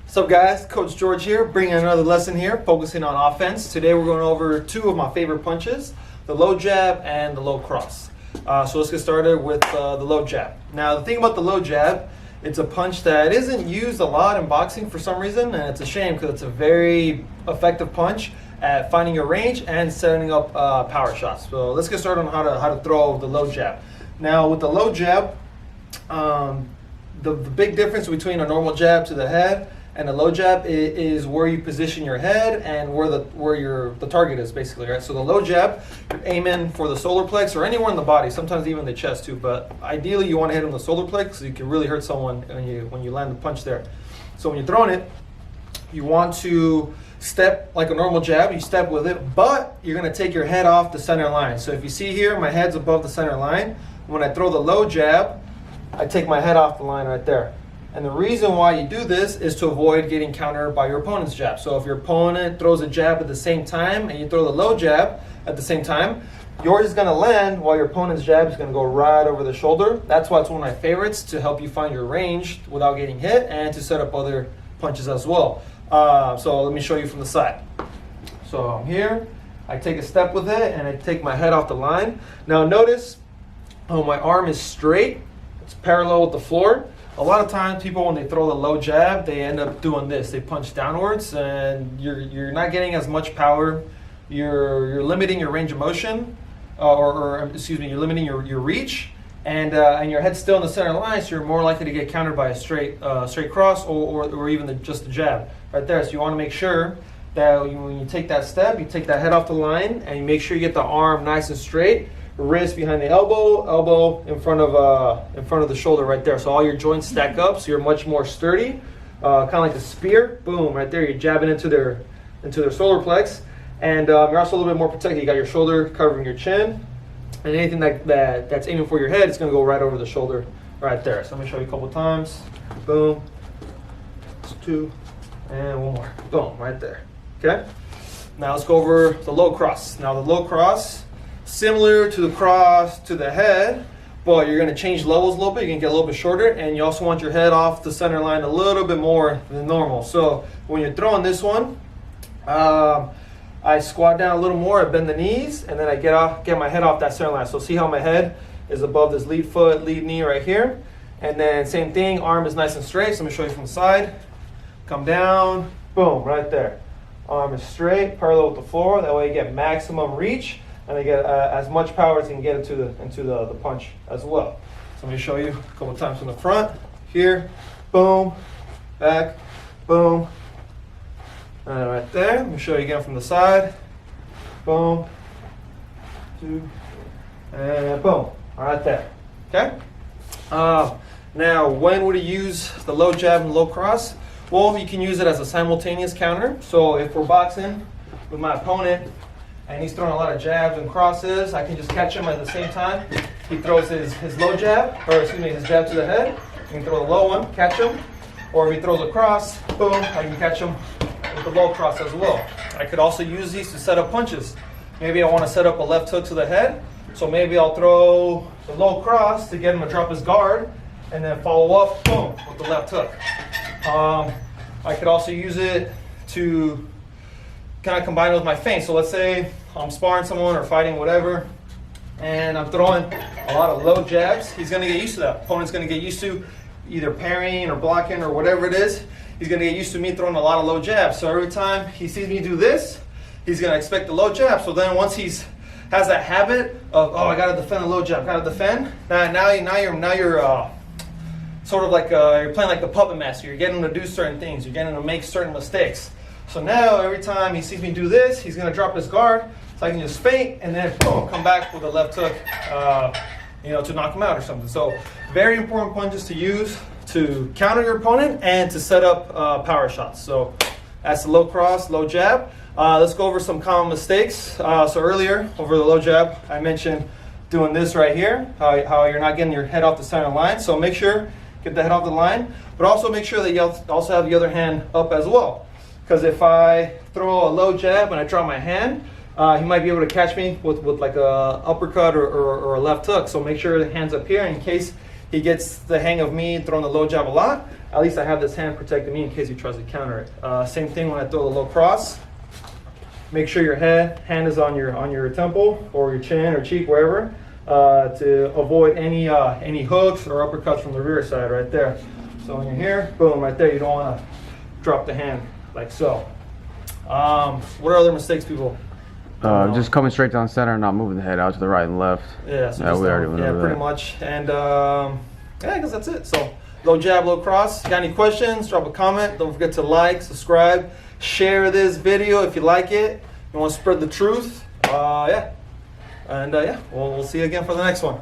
What's up, guys? Coach George here, bringing another lesson here, focusing on offense. Today we're going over two of my favorite punches, the low jab and the low cross. So let's get started with the low jab. Now, the thing about the low jab, it's a punch that isn't used a lot in boxing for some reason, and it's a shame because it's a very effective punch at finding your range and setting up power shots. So let's get started on how to throw the low jab. Now, with the low jab, the big difference between a normal jab to the head and a low jab is where you position your head and where the target is, basically, right? So the low jab, you're aiming for the solar plex or anywhere in the body, sometimes even the chest too, but ideally you want to hit on the solar plex so you can really hurt someone when you land the punch there. So when you're throwing it, you want to step like a normal jab, you step with it, but you're going to take your head off the center line. So if you see here, my head's above the center line. When I throw the low jab, I take my head off the line right there. And the reason why you do this is to avoid getting countered by your opponent's jab. So if your opponent throws a jab at the same time and you throw the low jab at the same time, yours is going to land while your opponent's jab is going to go right over the shoulder. That's why it's one of my favorites, to help you find your range without getting hit and to set up other punches as well. So let me show you from the side. So I'm here, I take a step with it and I take my head off the line. Now notice my arm is straight, it's parallel with the floor. A lot of times people, when they throw the low jab, they end up doing this. They punch downwards and you're not getting as much power. You're limiting your range of motion, or excuse me, you're limiting your reach, and your head's still in the center line, so you're more likely to get countered by a straight cross or even just the jab right there. So you want to make sure that when you take that step, you take that head off the line and you make sure you get the arm nice and straight. Wrist behind the elbow in front of the shoulder right there. So all your joints stack up, so you're much more sturdy, kind of like a spear. Boom, right there. You're jabbing into their solar plex, and you're also a little bit more protected. You got your shoulder covering your chin, and anything that's aiming for your head is going to go right over the shoulder right there. So let me show you a couple times. Boom, that's two, and one more. Boom, right there. Okay. Now let's go over the low cross. Now the low cross, similar to the cross to the head, but you're going to change levels a little bit. You're going to get a little bit shorter, and you also want your head off the center line a little bit more than normal. So when you're throwing this one, I squat down a little more, I bend the knees, and then I get my head off that center line. So see how my head is above this lead foot, lead knee right here. And then same thing, arm is nice and straight. So let me show you from the side. Come down, boom, right there. Arm is straight, parallel with the floor. That way you get maximum reach, and they get as much power as you can get into the punch as well. So let me show you a couple times from the front. Here, boom, back, boom, and right there. Let me show you again from the side. Boom, two, and boom, right there. Okay. Now, when would you use the low jab and low cross? Well, you can use it as a simultaneous counter. So if we're boxing with my opponent, and he's throwing a lot of jabs and crosses, I can just catch him at the same time. He throws his low jab, or excuse me, his jab to the head. I can throw the low one, catch him. Or if he throws a cross, boom, I can catch him with the low cross as well. I could also use these to set up punches. Maybe I want to set up a left hook to the head, so maybe I'll throw the low cross to get him to drop his guard, and then follow up, boom, with the left hook. I could also use it to kind of combine it with my feint. So let's say I'm sparring someone or fighting whatever, and I'm throwing a lot of low jabs. He's going to get used to that. Opponent's going to get used to either parrying or blocking or whatever it is. He's going to get used to me throwing a lot of low jabs. So every time he sees me do this, he's going to expect the low jab. So then once has that habit of, oh, I got to defend the low jab, got to defend. Now you're sort of like you're playing like the puppet master. You're getting him to do certain things. You're getting him to make certain mistakes. So now every time he sees me do this, he's going to drop his guard. So I can just feint and then boom, come back with a left hook, to knock him out or something. So very important punches to use to counter your opponent and to set up power shots. So that's the low cross, low jab. Let's go over some common mistakes. So earlier over the low jab, I mentioned doing this right here, how you're not getting your head off the center line. So make sure, get the head off the line, but also make sure that you also have the other hand up as well. Because if I throw a low jab and I drop my hand, he might be able to catch me with like a uppercut or a left hook. So make sure the hand's up here in case he gets the hang of me throwing the low jab a lot. at least I have this hand protecting me in case he tries to counter it. Same thing when I throw the low cross. Make sure your hand is on your temple or your chin or cheek, wherever, to avoid any hooks or uppercuts from the rear side right there. So when you're here, boom, right there, you don't want to drop the hand like so. What are other mistakes people? Just coming straight down center and not moving the head out to the right and left. Yeah, so we already went over pretty that. much. And yeah, I guess that's it. So low jab, low cross. Got any questions? Drop a comment. Don't forget to like, subscribe, share this video if you like it. You want to spread the truth. Yeah. And yeah, we'll see you again for the next one.